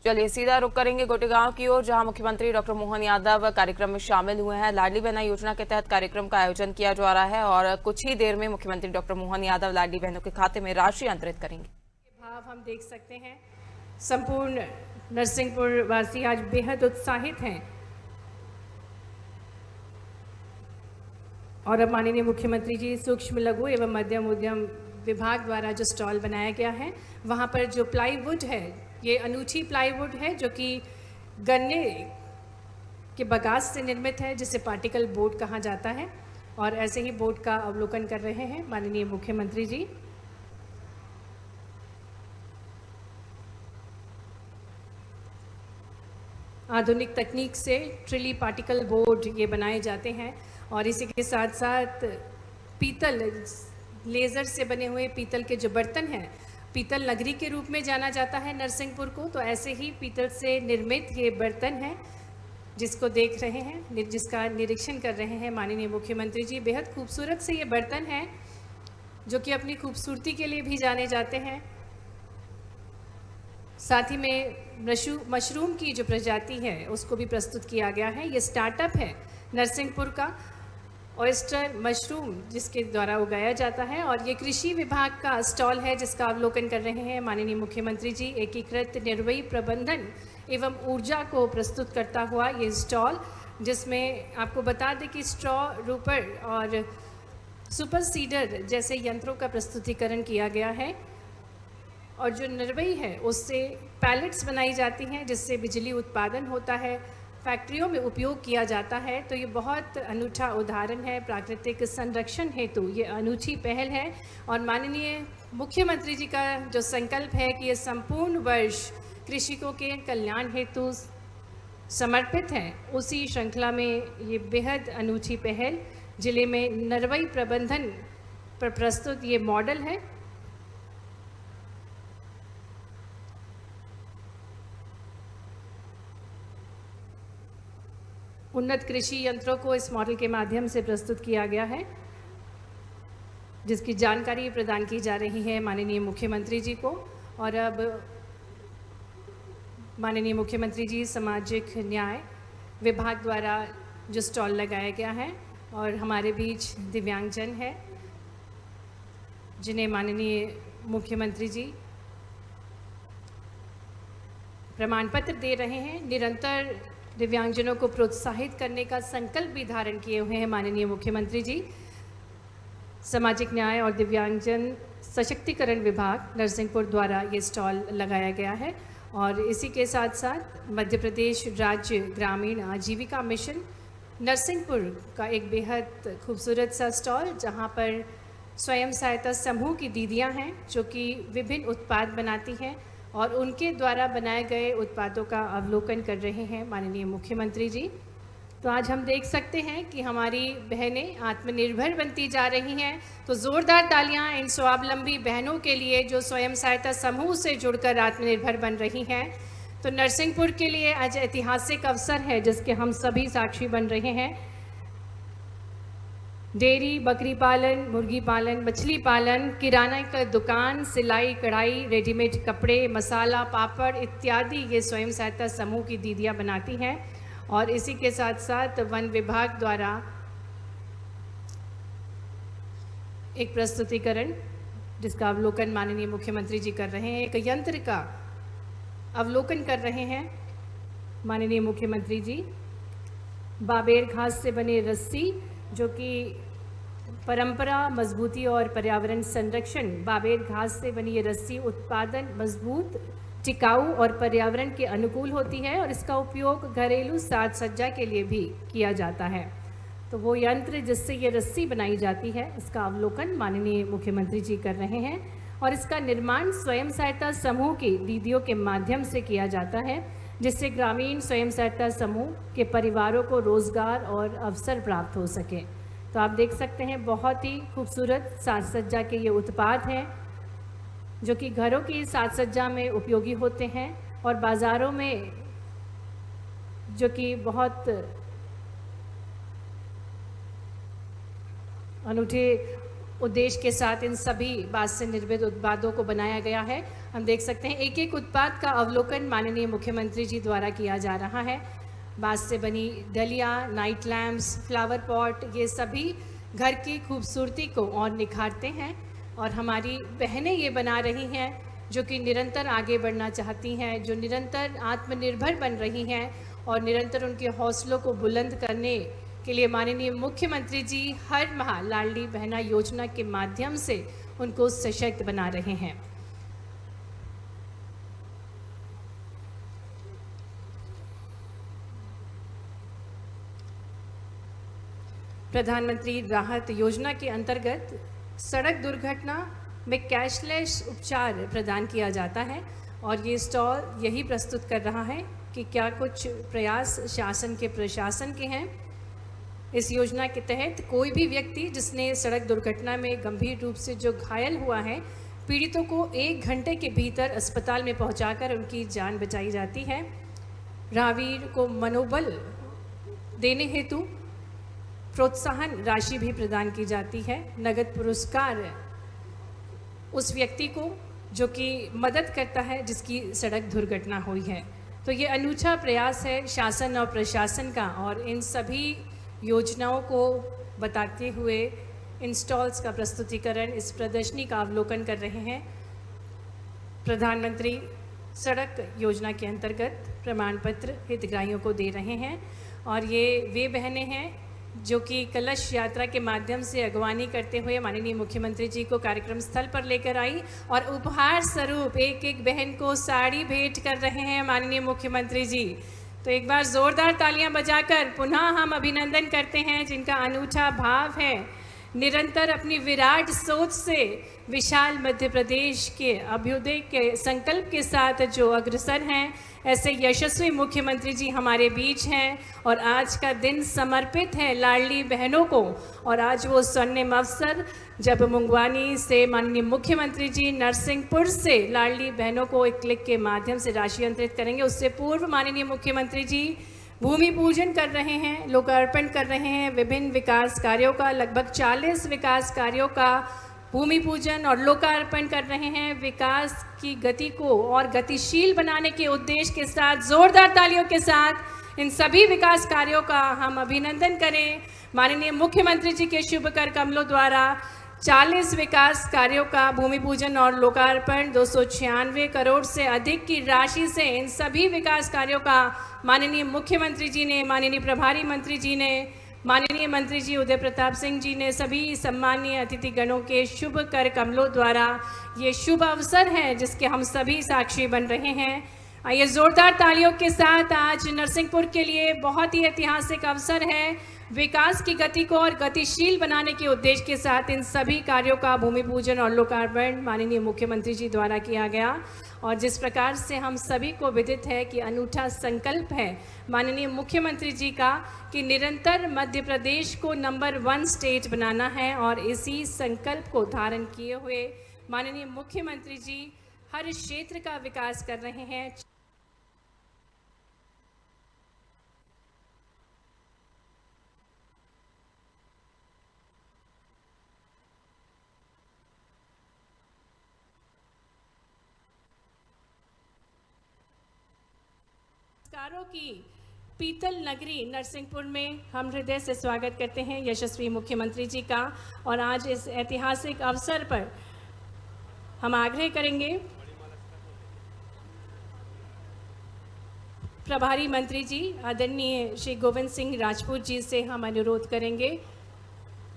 चलिए सीधा रुक करेंगे गोटेगांव की ओर, जहां मुख्यमंत्री डॉक्टर मोहन यादव कार्यक्रम में शामिल हुए हैं। लाडली बहना योजना के तहत कार्यक्रम का आयोजन किया जा रहा है और कुछ ही देर में मुख्यमंत्री डॉक्टर मोहन यादव लाडली बहनों के खाते में राशि अंतरित करेंगे। भाव हम देख सकते हैं, संपूर्ण नरसिंहपुर वासी आज बेहद उत्साहित हैं और अब माननीय मुख्यमंत्री जी सूक्ष्म लघु एवं मध्यम उद्यम विभाग द्वारा जो स्टॉल बनाया गया है, वहाँ पर जो प्लाईवुड है, ये अनूठी प्लाईवुड है जो कि गन्ने के बगास से निर्मित है, जिसे पार्टिकल बोर्ड कहा जाता है। और ऐसे ही बोर्ड का अवलोकन कर रहे हैं माननीय मुख्यमंत्री जी। आधुनिक तकनीक से ट्रिली पार्टिकल बोर्ड ये बनाए जाते हैं और इसी के साथ साथ पीतल, लेज़र से बने हुए पीतल के जो बर्तन हैं, पीतल नगरी के रूप में जाना जाता है नरसिंहपुर को, तो ऐसे ही पीतल से निर्मित ये बर्तन हैं जिसको देख रहे हैं, जिसका निरीक्षण कर रहे हैं माननीय मुख्यमंत्री जी। बेहद खूबसूरत से ये बर्तन हैं जो कि अपनी खूबसूरती के लिए भी जाने जाते हैं। साथ ही में मशरूम की जो प्रजाति है उसको भी प्रस्तुत किया गया है। ये स्टार्टअप है नरसिंहपुर का, ऑयस्टर मशरूम जिसके द्वारा उगाया जाता है, और ये कृषि विभाग का स्टॉल है जिसका अवलोकन कर रहे हैं माननीय मुख्यमंत्री जी। एकीकृत निर्वहन प्रबंधन एवं ऊर्जा को प्रस्तुत करता हुआ ये स्टॉल, जिसमें आपको बता दें कि स्ट्रॉ रूपर और सुपर सीडर जैसे यंत्रों का प्रस्तुतिकरण किया गया है। और जो निर्वई है उससे पैलेट्स बनाई जाती हैं जिससे बिजली उत्पादन होता है, फैक्ट्रियों में उपयोग किया जाता है। तो ये बहुत अनूठा उदाहरण है, प्राकृतिक संरक्षण हेतु ये अनूठी पहल है। और माननीय मुख्यमंत्री जी का जो संकल्प है कि ये संपूर्ण वर्ष कृषकों के कल्याण हेतु समर्पित है, उसी श्रृंखला में ये बेहद अनूठी पहल जिले में नरवई प्रबंधन पर प्रस्तुत ये मॉडल है। उन्नत कृषि यंत्रों को इस मॉडल के माध्यम से प्रस्तुत किया गया है, जिसकी जानकारी प्रदान की जा रही है माननीय मुख्यमंत्री जी को। और अब माननीय मुख्यमंत्री जी सामाजिक न्याय विभाग द्वारा जो स्टॉल लगाया गया है, और हमारे बीच दिव्यांगजन है जिन्हें माननीय मुख्यमंत्री जी प्रमाण पत्र दे रहे हैं। निरंतर दिव्यांगजनों को प्रोत्साहित करने का संकल्प भी धारण किए हुए हैं माननीय मुख्यमंत्री जी। सामाजिक न्याय और दिव्यांगजन सशक्तिकरण विभाग नरसिंहपुर द्वारा ये स्टॉल लगाया गया है। और इसी के साथ साथ मध्य प्रदेश राज्य ग्रामीण आजीविका मिशन नरसिंहपुर का एक बेहद खूबसूरत सा स्टॉल, जहाँ पर स्वयं सहायता समूह की दीदियाँ हैं जो कि विभिन्न उत्पाद बनाती हैं और उनके द्वारा बनाए गए उत्पादों का अवलोकन कर रहे हैं माननीय मुख्यमंत्री जी। तो आज हम देख सकते हैं कि हमारी बहनें आत्मनिर्भर बनती जा रही हैं। तो ज़ोरदार तालियां इन स्वावलंबी बहनों के लिए जो स्वयं सहायता समूह से जुड़कर आत्मनिर्भर बन रही हैं। तो नरसिंहपुर के लिए आज ऐतिहासिक अवसर है जिसके हम सभी साक्षी बन रहे हैं। डेयरी, बकरी पालन, मुर्गी पालन, मछली पालन, किराना का दुकान, सिलाई कढ़ाई, रेडीमेड कपड़े, मसाला, पापड़ इत्यादि ये स्वयं सहायता समूह की दीदियाँ बनाती हैं। और इसी के साथ साथ वन विभाग द्वारा एक प्रस्तुतिकरण जिसका अवलोकन माननीय मुख्यमंत्री जी कर रहे हैं, एक यंत्र का अवलोकन कर रहे हैं माननीय मुख्यमंत्री जी। बाबेर घास से बने रस्सी, जो कि परंपरा, मजबूती और पर्यावरण संरक्षण, बाबेर घास से बनी ये रस्सी उत्पादन मजबूत, टिकाऊ और पर्यावरण के अनुकूल होती है और इसका उपयोग घरेलू साज सज्जा के लिए भी किया जाता है। तो वो यंत्र जिससे ये रस्सी बनाई जाती है, इसका अवलोकन माननीय मुख्यमंत्री जी कर रहे हैं। और इसका निर्माण स्वयं सहायता समूह की दीदियों के माध्यम से किया जाता है, जिससे ग्रामीण स्वयं सहायता समूह के परिवारों को रोजगार और अवसर प्राप्त हो सके। तो आप देख सकते हैं बहुत ही खूबसूरत साज सज्जा के ये उत्पाद हैं जो कि घरों की साज सज्जा में उपयोगी होते हैं और बाज़ारों में जो कि बहुत अनूठे उद्देश्य के साथ इन सभी बाँस से निर्मित उत्पादों को बनाया गया है। हम देख सकते हैं एक एक उत्पाद का अवलोकन माननीय मुख्यमंत्री जी द्वारा किया जा रहा है। बांस से बनी डलिया, नाइट लैम्प्स, फ्लावर पॉट, ये सभी घर की खूबसूरती को और निखारते हैं और हमारी बहनें ये बना रही हैं जो कि निरंतर आगे बढ़ना चाहती हैं, जो निरंतर आत्मनिर्भर बन रही हैं और निरंतर उनके हौसलों को बुलंद करने के लिए माननीय मुख्यमंत्री जी हर माह लाडली बहना योजना के माध्यम से उनको सशक्त बना रहे हैं। प्रधानमंत्री राहत योजना के अंतर्गत सड़क दुर्घटना में कैशलेस उपचार प्रदान किया जाता है और ये स्टॉल यही प्रस्तुत कर रहा है कि क्या कुछ प्रयास शासन के प्रशासन के हैं। इस योजना के तहत कोई भी व्यक्ति जिसने सड़क दुर्घटना में गंभीर रूप से जो घायल हुआ है, पीड़ितों को 1 घंटे के भीतर अस्पताल में पहुंचाकर उनकी जान बचाई जाती है। राहगीर को मनोबल देने हेतु प्रोत्साहन राशि भी प्रदान की जाती है। नगद पुरस्कार उस व्यक्ति को जो कि मदद करता है जिसकी सड़क दुर्घटना हुई है। तो ये अनूठा प्रयास है शासन और प्रशासन का और इन सभी योजनाओं को बताते हुए इन स्टॉल्स का प्रस्तुतिकरण, इस प्रदर्शनी का अवलोकन कर रहे हैं। प्रधानमंत्री सड़क योजना के अंतर्गत प्रमाण पत्र हितग्राहियों को दे रहे हैं और ये वे बहनें हैं जो कि कलश यात्रा के माध्यम से अगवानी करते हुए माननीय मुख्यमंत्री जी को कार्यक्रम स्थल पर लेकर आई और उपहार स्वरूप एक एक बहन को साड़ी भेंट कर रहे हैं माननीय मुख्यमंत्री जी। तो एक बार जोरदार तालियां बजाकर पुनः हम अभिनंदन करते हैं जिनका अनूठा भाव है, निरंतर अपनी विराट सोच से विशाल मध्य प्रदेश के अभ्युदय के संकल्प के साथ जो अग्रसर हैं, ऐसे यशस्वी मुख्यमंत्री जी हमारे बीच हैं और आज का दिन समर्पित है लाडली बहनों को। और आज वो स्वर्णिम अवसर जब मुंगवानी से माननीय मुख्यमंत्री जी नरसिंहपुर से लाडली बहनों को एक क्लिक के माध्यम से राशि अंतरित करेंगे, उससे पूर्व माननीय मुख्यमंत्री जी भूमि पूजन कर रहे हैं, लोकार्पण कर रहे हैं विभिन्न विकास कार्यों का। लगभग 40 विकास कार्यों का भूमि पूजन और लोकार्पण कर रहे हैं। विकास की गति को और गतिशील बनाने के उद्देश्य के साथ जोरदार तालियों के साथ इन सभी विकास कार्यों का हम अभिनंदन करें। माननीय मुख्यमंत्री जी के शुभ कर कमलों द्वारा 40 विकास कार्यों का भूमि पूजन और लोकार्पण 296 करोड़ से अधिक की राशि से इन सभी विकास कार्यों का माननीय मुख्यमंत्री जी ने, माननीय प्रभारी मंत्री जी ने, माननीय मंत्री जी उदय प्रताप सिंह जी ने, सभी सम्मानीय अतिथिगणों के शुभ कर कमलों द्वारा ये शुभ अवसर है जिसके हम सभी साक्षी बन रहे हैं। आइए जोरदार तालियों के साथ आज नरसिंहपुर के लिए बहुत ही ऐतिहासिक अवसर है। विकास की गति को और गतिशील बनाने के उद्देश्य के साथ इन सभी कार्यों का भूमि पूजन और लोकार्पण माननीय मुख्यमंत्री जी द्वारा किया गया और जिस प्रकार से हम सभी को विदित है कि अनूठा संकल्प है माननीय मुख्यमंत्री जी का कि निरंतर मध्य प्रदेश को नंबर 1 स्टेट बनाना है और इसी संकल्प को धारण किए हुए माननीय मुख्यमंत्री जी हर क्षेत्र का विकास कर रहे हैं। की पीतल नगरी नरसिंहपुर में हम हृदय से स्वागत करते हैं यशस्वी मुख्यमंत्री जी का। और आज इस ऐतिहासिक अवसर पर हम आग्रह करेंगे प्रभारी मंत्री जी आदरणीय श्री गोविंद सिंह राजपूत जी से हम अनुरोध करेंगे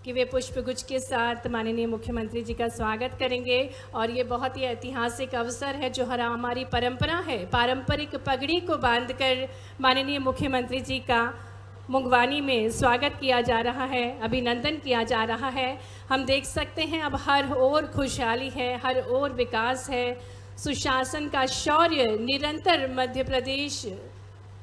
कि वे पुष्पगुच्छ के साथ माननीय मुख्यमंत्री जी का स्वागत करेंगे। और ये बहुत ही ऐतिहासिक अवसर है जो हमारी परंपरा है, पारंपरिक पगड़ी को बांधकर माननीय मुख्यमंत्री जी का मुंगवानी में स्वागत किया जा रहा है, अभिनंदन किया जा रहा है। हम देख सकते हैं अब हर ओर खुशहाली है, हर ओर विकास है, सुशासन का शौर्य निरंतर मध्य प्रदेश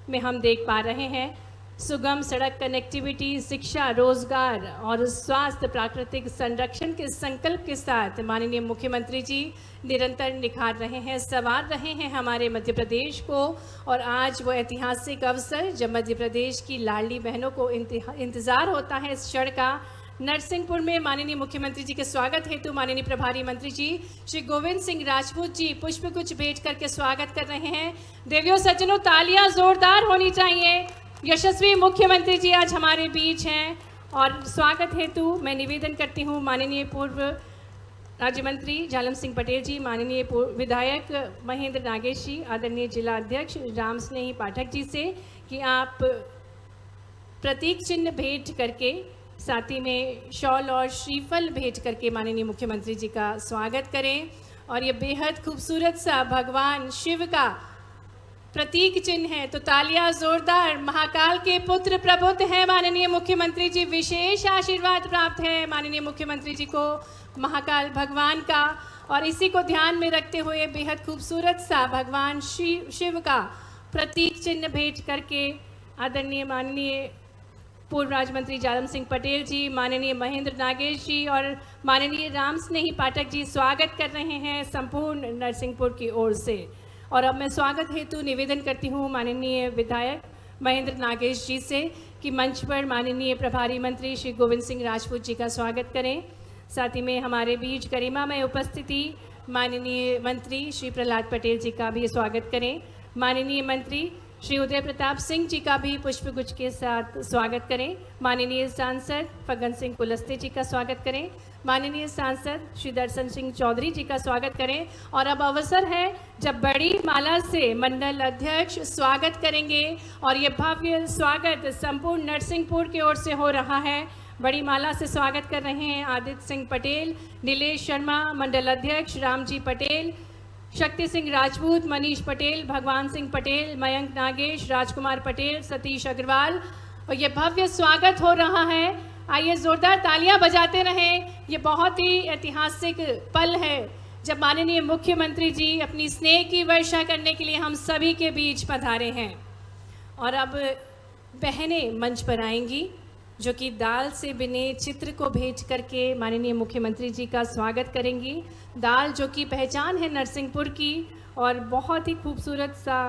में हम देख पा रहे हैं। सुगम सड़क कनेक्टिविटी, शिक्षा, रोजगार और स्वास्थ्य, प्राकृतिक संरक्षण के संकल्प के साथ माननीय मुख्यमंत्री जी निरंतर निखार रहे हैं, संवार रहे हैं हमारे मध्य प्रदेश को। और आज वो ऐतिहासिक अवसर जब मध्य प्रदेश की लाडली बहनों को इंतज़ार होता है इस क्षण का, नरसिंहपुर में माननीय मुख्यमंत्री जी के स्वागत हेतु माननीय प्रभारी मंत्री जी श्री गोविंद सिंह राजपूत जी पुष्पगुच्छ भेंट करके स्वागत कर रहे हैं। देवियों सज्जनों, तालियां जोरदार होनी चाहिए। यशस्वी मुख्यमंत्री जी आज हमारे बीच हैं और स्वागत हेतु मैं निवेदन करती हूँ माननीय पूर्व राज्य मंत्री जालम सिंह पटेल जी, माननीय विधायक महेंद्र नागेश जी, आदरणीय जिला अध्यक्ष राम स्नेही पाठक जी से कि आप प्रतीक चिन्ह भेंट करके साथ ही में शॉल और श्रीफल भेंट करके माननीय मुख्यमंत्री जी का स्वागत करें। और ये बेहद खूबसूरत सा भगवान शिव का प्रतीक चिन्ह है, तो तालियां जोरदार। महाकाल के पुत्र प्रबुद्ध हैं माननीय मुख्यमंत्री जी, विशेष आशीर्वाद प्राप्त है माननीय मुख्यमंत्री जी को महाकाल भगवान का। और इसी को ध्यान में रखते हुए बेहद खूबसूरत सा भगवान शिव का प्रतीक चिन्ह भेंट करके आदरणीय माननीय पूर्व राज्य मंत्री जालम सिंह पटेल जी, माननीय महेंद्र नागेश जी और माननीय राम स्नेही पाठक जी स्वागत कर रहे हैं संपूर्ण नरसिंहपुर की ओर से। और अब मैं स्वागत हेतु निवेदन करती हूँ माननीय विधायक महेंद्र नागेश जी से कि मंच पर माननीय प्रभारी मंत्री श्री गोविंद सिंह राजपूत जी का स्वागत करें। साथ ही में हमारे बीच गरिमामय उपस्थिति माननीय मंत्री श्री प्रहलाद पटेल जी का भी स्वागत करें। माननीय मंत्री श्री उदय प्रताप सिंह जी का भी पुष्पगुच्छ के साथ स्वागत करें। माननीय सांसद फग्गन सिंह कुलस्ते जी का स्वागत करें। माननीय सांसद श्री दर्शन सिंह चौधरी जी का स्वागत करें। और अब अवसर है जब बड़ी माला से मंडल अध्यक्ष स्वागत करेंगे और ये भव्य स्वागत संपूर्ण नरसिंहपुर की ओर से हो रहा है। बड़ी माला से स्वागत कर रहे हैं आदित्य सिंह पटेल, नीलेश शर्मा, मंडल अध्यक्ष रामजी पटेल, शक्ति सिंह राजपूत, मनीष पटेल, भगवान सिंह पटेल, मयंक नागेश, राजकुमार पटेल, सतीश अग्रवाल। और ये भव्य स्वागत हो रहा है। आइए जोरदार तालियां बजाते रहें। ये बहुत ही ऐतिहासिक पल है जब माननीय मुख्यमंत्री जी अपनी स्नेह की वर्षा करने के लिए हम सभी के बीच पधारे हैं। और अब बहनें मंच पर आएंगी जो कि दाल से बने चित्र को भेंट करके माननीय मुख्यमंत्री जी का स्वागत करेंगी। दाल जो कि पहचान है नरसिंहपुर की और बहुत ही खूबसूरत सा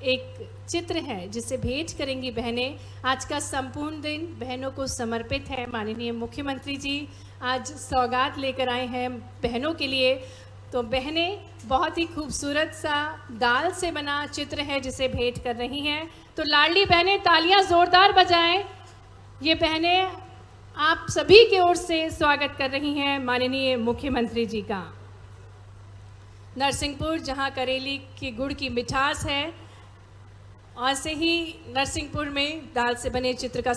एक चित्र है जिसे भेंट करेंगी बहनें। आज का संपूर्ण दिन बहनों को समर्पित है। माननीय मुख्यमंत्री जी आज सौगात लेकर आए हैं बहनों के लिए, तो बहनें बहुत ही खूबसूरत सा दाल से बना चित्र है जिसे भेंट कर रही हैं। तो लाडली बहनें तालियां जोरदार बजाएं। ये बहनें आप सभी की ओर से स्वागत कर रही हैं माननीय मुख्यमंत्री जी का। नरसिंहपुर जहां करेली की गुड़ की मिठास है, ऐसे ही नरसिंहपुर में दाल से बने चित्र का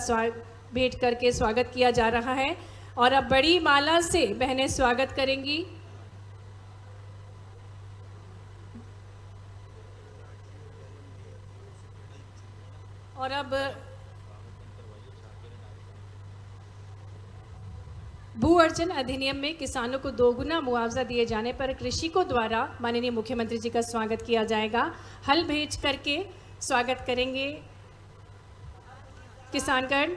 भेंट करके स्वागत किया जा रहा है। और अब बड़ी माला से बहनें स्वागत करेंगी। और अब भू अर्जन अधिनियम में किसानों को 2 गुना मुआवजा दिए जाने पर कृषकों द्वारा माननीय मुख्यमंत्री जी का स्वागत किया जाएगा। हल भेंट करके स्वागत करेंगे किसानगण,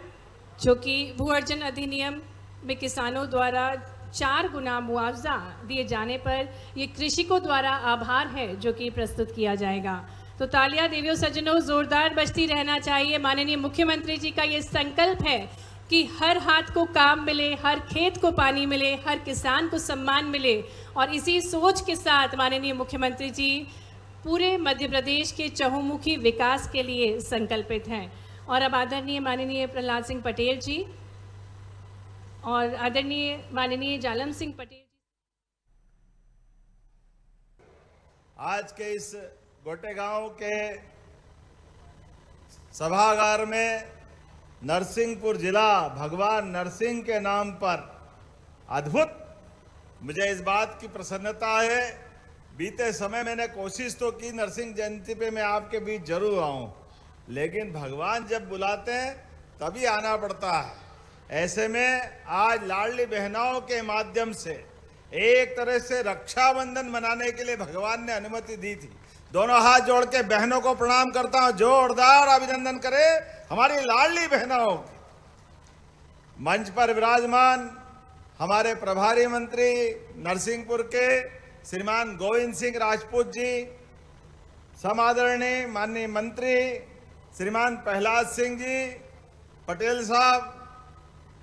जो कि भू अर्जन अधिनियम में किसानों द्वारा 4 गुना मुआवजा दिए जाने पर ये कृषकों द्वारा आभार है जो कि प्रस्तुत किया जाएगा। तो तालियां देवियों सज्जनों जोरदार बजती रहना चाहिए। माननीय मुख्यमंत्री जी का ये संकल्प है कि हर हाथ को काम मिले, हर खेत को पानी मिले, हर किसान को सम्मान मिले। और इसी सोच के साथ माननीय मुख्यमंत्री जी पूरे मध्य प्रदेश के चहुमुखी विकास के लिए संकल्पित हैं। और अब आदरणीय माननीय प्रहलाद सिंह पटेल जी और आदरणीय माननीय जालम सिंह पटेल जी आज के इस गोटेगांव के सभागार में नरसिंहपुर जिला भगवान नरसिंह के नाम पर अद्भुत, मुझे इस बात की प्रसन्नता है। बीते समय मैंने कोशिश तो की नरसिंह जयंती पे मैं आपके बीच जरूर आऊं, लेकिन भगवान जब बुलाते हैं तभी आना पड़ता है। ऐसे में आज लाडली बहनाओं के माध्यम से एक तरह से रक्षाबंधन मनाने के लिए भगवान ने अनुमति दी थी। दोनों हाथ जोड़ के बहनों को प्रणाम करता हूं, जोरदार अभिनंदन करे हमारी लाडली बहनों की। मंच पर विराजमान हमारे प्रभारी मंत्री नरसिंहपुर के श्रीमान गोविंद सिंह राजपूत जी, समादरणीय माननीय मंत्री श्रीमान प्रहलाद सिंह जी पटेल साहब,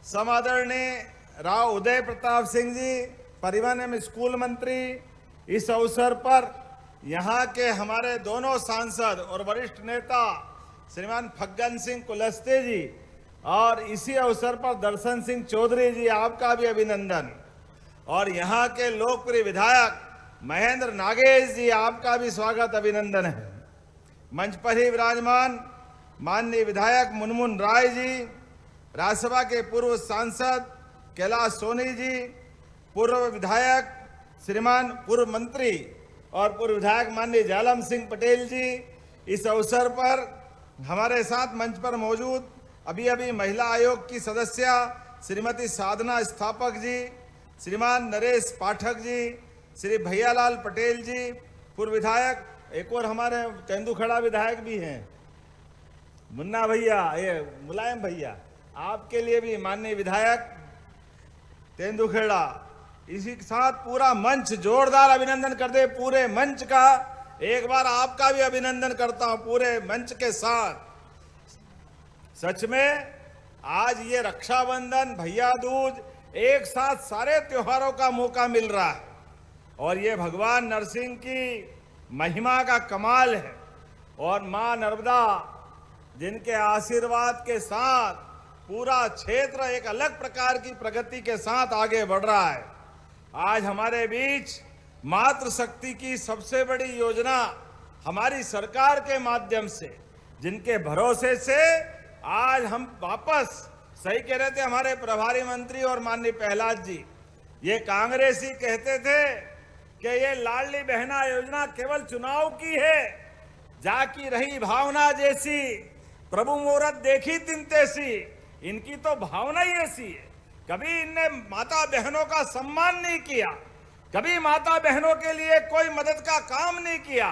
समादरणीय राव उदय प्रताप सिंह जी, परिवहन एवं स्कूल मंत्री, इस अवसर पर यहाँ के हमारे दोनों सांसद और वरिष्ठ नेता श्रीमान फग्गन सिंह कुलस्ते जी और इसी अवसर पर दर्शन सिंह चौधरी जी, आपका भी अभिनंदन। और यहाँ के लोकप्रिय विधायक महेंद्र नागेश जी, आपका भी स्वागत अभिनंदन है। मंच पर ही विराजमान माननीय विधायक मुनमुन राय जी, राज्यसभा के पूर्व सांसद कैलाश सोनी जी, पूर्व विधायक श्रीमान पूर्व मंत्री और पूर्व विधायक माननीय जालम सिंह पटेल जी, इस अवसर पर हमारे साथ मंच पर मौजूद अभी महिला आयोग की सदस्य श्रीमती साधना स्थापक जी, श्रीमान नरेश पाठक जी, श्री भैयालाल पटेल जी, पूर्व विधायक, एक और हमारे तेंदुखेड़ा विधायक भी हैं, मुन्ना भैया, ये मुलायम भैया, आपके लिए भी माननीय विधायक तेंदुखेड़ा। इसी के साथ पूरा मंच जोरदार अभिनंदन कर दे, पूरे मंच का एक बार आपका भी अभिनंदन करता हूं पूरे मंच के साथ। सच में आज ये रक्षाबंधन, भैया दूज, एक साथ सारे त्योहारों का मौका मिल रहा है और ये भगवान नरसिंह की महिमा का कमाल है। और मां नर्मदा जिनके आशीर्वाद के साथ पूरा क्षेत्र एक अलग प्रकार की प्रगति के साथ आगे बढ़ रहा है। आज हमारे बीच मातृशक्ति की सबसे बड़ी योजना हमारी सरकार के माध्यम से, जिनके भरोसे से आज हम वापस, सही कह रहे थे हमारे प्रभारी मंत्री और माननीय प्रहलाद जी, ये कांग्रेसी कहते थे कि ये लाडली बहना योजना केवल चुनाव की है, जाकी रही भावना जैसी, प्रभु मुहूर्त देखी तिनतेसी, इनकी तो भावना ही ऐसी है। कभी इनने माता बहनों का सम्मान नहीं किया, कभी माता बहनों के लिए कोई मदद का काम नहीं किया।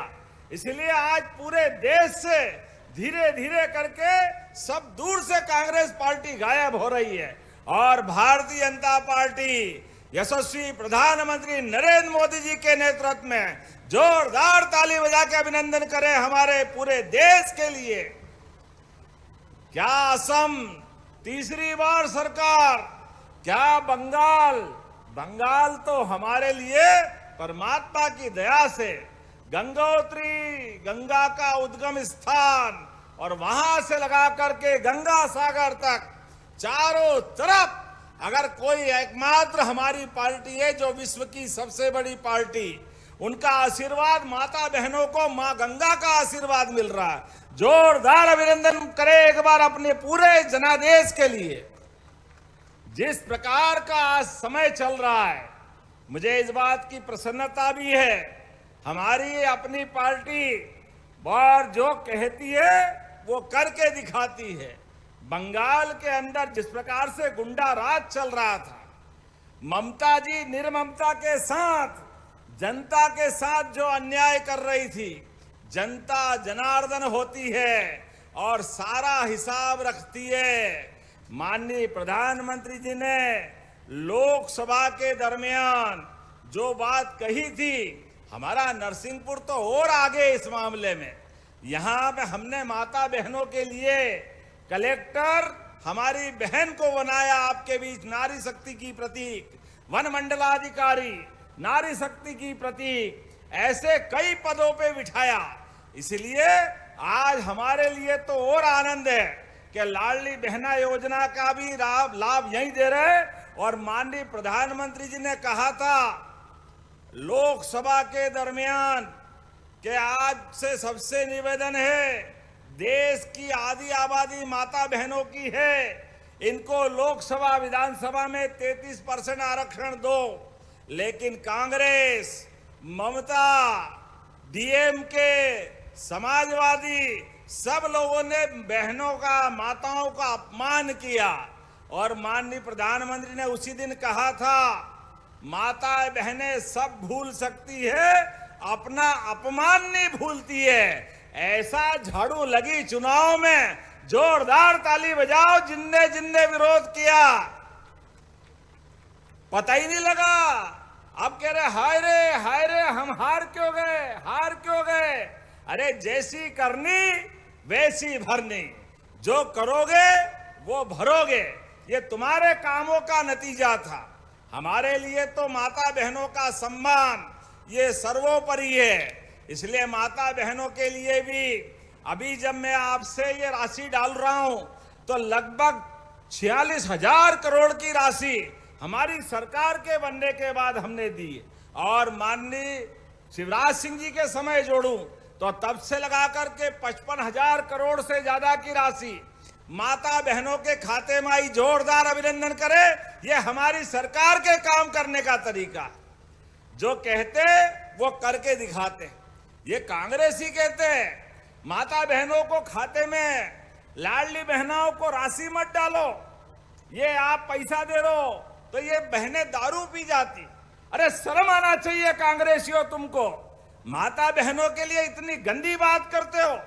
इसलिए आज पूरे देश से धीरे धीरे करके सब दूर से कांग्रेस पार्टी गायब हो रही है और भारतीय जनता पार्टी यशस्वी प्रधानमंत्री नरेंद्र मोदी जी के नेतृत्व में जोरदार ताली बजा के अभिनंदन करें हमारे पूरे देश के लिए। क्या असम तीसरी बार सरकार, क्या बंगाल तो हमारे लिए परमात्मा की दया से गंगोत्री, गंगा का उद्गम स्थान, और वहां से लगा करके गंगा सागर तक चारों तरफ अगर कोई एकमात्र हमारी पार्टी है जो विश्व की सबसे बड़ी पार्टी, उनका आशीर्वाद, माता बहनों को मां गंगा का आशीर्वाद मिल रहा है। जोरदार अभिनंदन करें एक बार अपने पूरे जनादेश के लिए। जिस प्रकार का आज समय चल रहा है, मुझे इस बात की प्रसन्नता भी है, हमारी अपनी पार्टी और जो कहती है वो करके दिखाती है। बंगाल के अंदर जिस प्रकार से गुंडा राज चल रहा था, ममता जी निर्ममता के साथ जनता के साथ जो अन्याय कर रही थी, जनता जनार्दन होती है और सारा हिसाब रखती है। माननीय प्रधानमंत्री जी ने लोकसभा के दरमियान जो बात कही थी, हमारा नरसिंहपुर तो और आगे इस मामले में। यहाँ पे हमने माता बहनों के लिए कलेक्टर हमारी बहन को बनाया, आपके बीच नारी शक्ति की प्रतीक, वन मंडलाधिकारी नारी शक्ति की प्रतीक, ऐसे कई पदों पे बिठाया। इसलिए आज हमारे लिए तो और आनंद है कि लाडली बहना योजना का भी लाभ यही दे रहे। और माननीय प्रधानमंत्री जी ने कहा था लोकसभा के दरमियान कि आज से सबसे निवेदन है, देश की आधी आबादी माता बहनों की है, इनको लोकसभा विधानसभा में 33% आरक्षण दो। लेकिन कांग्रेस, ममता, डीएमके, समाजवादी, सब लोगों ने बहनों का, माताओं का अपमान किया। और माननीय प्रधानमंत्री ने उसी दिन कहा था माता बहनें सब भूल सकती है, अपना अपमान नहीं भूलती है। ऐसा झाड़ू लगी चुनाव में, जोरदार ताली बजाओ जिनने जिनने विरोध किया, पता ही नहीं लगा। अब कह रहे हाय रे हम हार क्यों गए। अरे जैसी करनी वैसी भरनी, जो करोगे वो भरोगे। ये तुम्हारे कामों का नतीजा था। हमारे लिए तो माता बहनों का सम्मान ये सर्वोपरि है। इसलिए माता बहनों के लिए भी अभी जब मैं आपसे ये राशि डाल रहा हूं तो लगभग 46,000 करोड़ की राशि हमारी सरकार के बनने के बाद हमने दी। और माननीय शिवराज सिंह जी के समय जोड़ूं तो तब से लगा करके 55,000 करोड़ से ज्यादा की राशि माता बहनों के खाते में आई। जोरदार अभिनंदन करें। यह हमारी सरकार के काम करने का तरीका है। जो कहते वो करके दिखाते। ये कांग्रेसी कहते हैं माता बहनों को खाते में, लाडली बहनों को राशि मत डालो, ये आप पैसा दे दो तो ये बहनें दारू पी जाती। अरे शर्म आना चाहिए कांग्रेसियों तुमको। माता बहनों के लिए इतनी गंदी बात करते हो।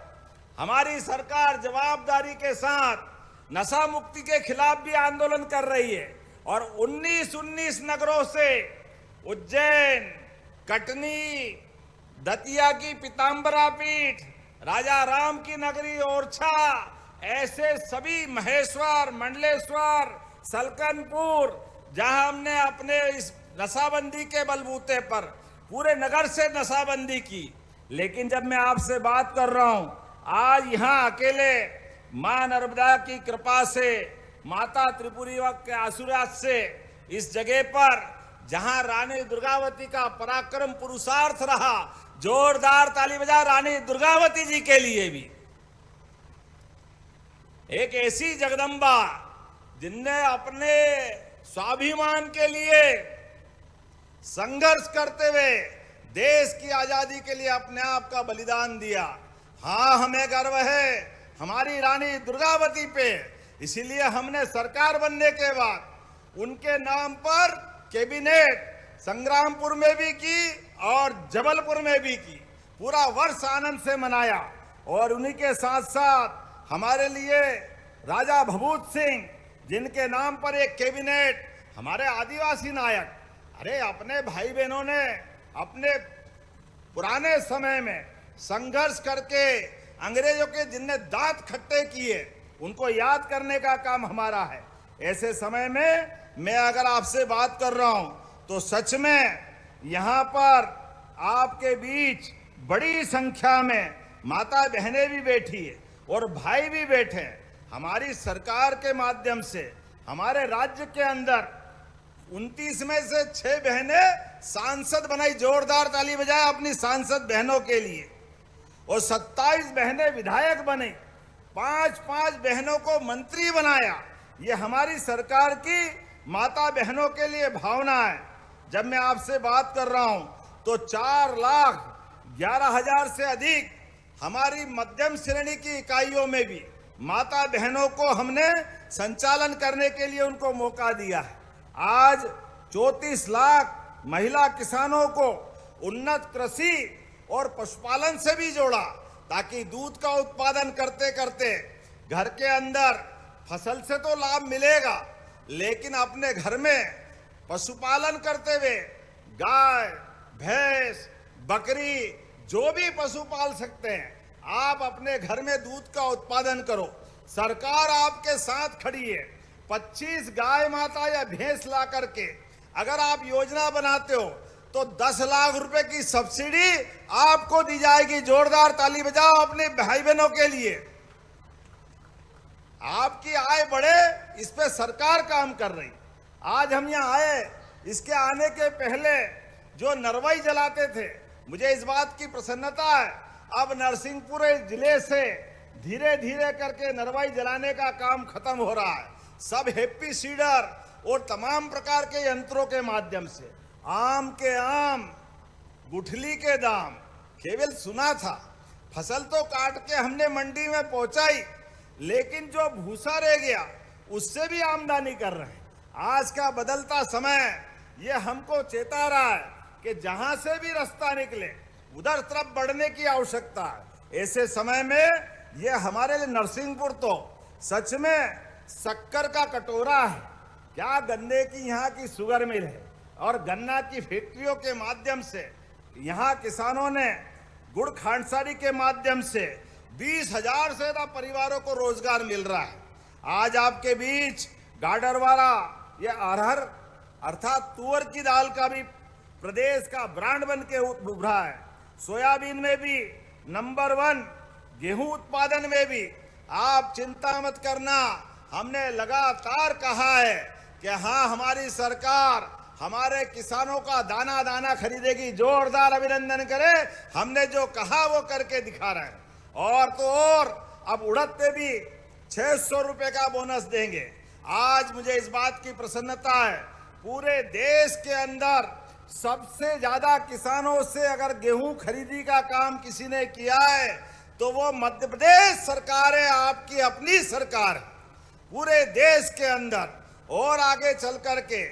हमारी सरकार जवाबदारी के साथ नशा मुक्ति के खिलाफ भी आंदोलन कर रही है और 19 नगरों से उज्जैन, कटनी, दतिया की पीताम्बरा पीठ, राजा राम की नगरी ओरछा, ऐसे सभी महेश्वर, मंडलेश्वर, सलकनपुर, जहां हमने अपने इस नशाबंदी के बलबूते पर पूरे नगर से नशाबंदी की। लेकिन जब मैं आपसे बात कर रहा हूं, आज यहां अकेले मां नर्मदा की कृपा से, माता त्रिपुरी के आशीर्वाद से इस जगह पर जहां रानी दुर्गावती का पराक्रम पुरुषार्थ रहा, जोरदार ताली बजा रानी दुर्गावती जी के लिए भी। एक ऐसी जगदम्बा जिनने अपने स्वाभिमान के लिए संघर्ष करते हुए देश की आजादी के लिए अपने आप का बलिदान दिया। हाँ, हमें गर्व है हमारी रानी दुर्गावती पे। इसीलिए हमने सरकार बनने के बाद उनके नाम पर कैबिनेट संग्रामपुर में भी की और जबलपुर में भी की। पूरा वर्ष आनंद से मनाया। और उन्हीं के साथ साथ हमारे लिए राजा भभूत सिंह, जिनके नाम पर एक कैबिनेट, हमारे आदिवासी नायक, अरे अपने भाई बहनों ने अपने पुराने समय में संघर्ष करके अंग्रेजों के जिनने दांत खट्टे किए, उनको याद करने का काम हमारा है। ऐसे समय में मैं अगर आपसे बात कर रहा हूं तो सच में यहां पर आपके बीच बड़ी संख्या में माता बहनें भी बैठी है और भाई भी बैठे हैं। हमारी सरकार के माध्यम से हमारे राज्य के अंदर 29 में से 6 बहनें सांसद बनाई। जोरदार ताली बजाए अपनी सांसद बहनों के लिए। और 27 बहनें विधायक बने, 5-5 बहनों को मंत्री बनाया। ये हमारी सरकार की माता बहनों के लिए भावना है। जब मैं आपसे बात कर रहा हूं तो 4,11,000 से अधिक हमारी मध्यम श्रेणी की इकाइयों में भी माता बहनों को हमने संचालन करने के लिए उनको मौका दिया है। आज 34 लाख महिला किसानों को उन्नत कृषि और पशुपालन से भी जोड़ा, ताकि दूध का उत्पादन करते करते घर के अंदर फसल से तो लाभ मिलेगा, लेकिन अपने घर में पशुपालन करते हुए गाय, भैंस, बकरी, जो भी पशु पाल सकते हैं, आप अपने घर में दूध का उत्पादन करो। सरकार आपके साथ खड़ी है। 25 गाय माता या भैंस ला करके अगर आप योजना बनाते हो तो 10 लाख रुपए की सब्सिडी आपको दी जाएगी। जोरदार ताली बजाओ अपने भाई बहनों के लिए। आपकी आय बढ़े, इस पे सरकार काम कर रही। आज हम यहाँ आए, इसके आने के पहले जो नरवाई जलाते थे, मुझे इस बात की प्रसन्नता है अब नरसिंहपुर जिले से धीरे धीरे करके नरवाई जलाने का काम खत्म हो रहा है। सब हैप्पी सीडर और तमाम प्रकार के यंत्रों के माध्यम से आम के आम, गुठली के दाम, केवल सुना था। फसल तो काट के हमने मंडी में पहुंचाई, लेकिन जो भूसा रह गया उससे भी आमदनी कर रहे हैं। आज का बदलता समय ये हमको चेता रहा है कि जहां से भी रास्ता निकले उधर तरफ बढ़ने की आवश्यकता है। ऐसे समय में ये हमारे लिए नरसिंहपुर तो सच में शक्कर का कटोरा है। क्या गन्ने की यहाँ की शुगर मिल है और गन्ना की फैक्ट्रियों के माध्यम से यहाँ किसानों ने गुड़ खांडसारी के माध्यम से 20,000 से ज्यादा परिवारों को रोजगार मिल रहा है। आज आपके बीच गाडरवारा, ये अरहर अर्थात तुअर की दाल का भी प्रदेश का ब्रांड बन के उभरा है। सोयाबीन में भी नंबर 1, गेहूं उत्पादन में भी। आप चिंता मत करना, हमने लगातार कहा है कि हाँ, हमारी सरकार हमारे किसानों का दाना दाना खरीदेगी। जोरदार अभिनंदन करें, हमने जो कहा वो करके दिखा रहे हैं। और तो और अब उड़द पे भी 600 रुपए का बोनस देंगे। आज मुझे इस बात की प्रसन्नता है, पूरे देश के अंदर सबसे ज्यादा किसानों से अगर गेहूं खरीदी का काम किसी ने किया है तो वो मध्य प्रदेश सरकार है, आपकी अपनी सरकार है पूरे देश के अंदर। और आगे चल करके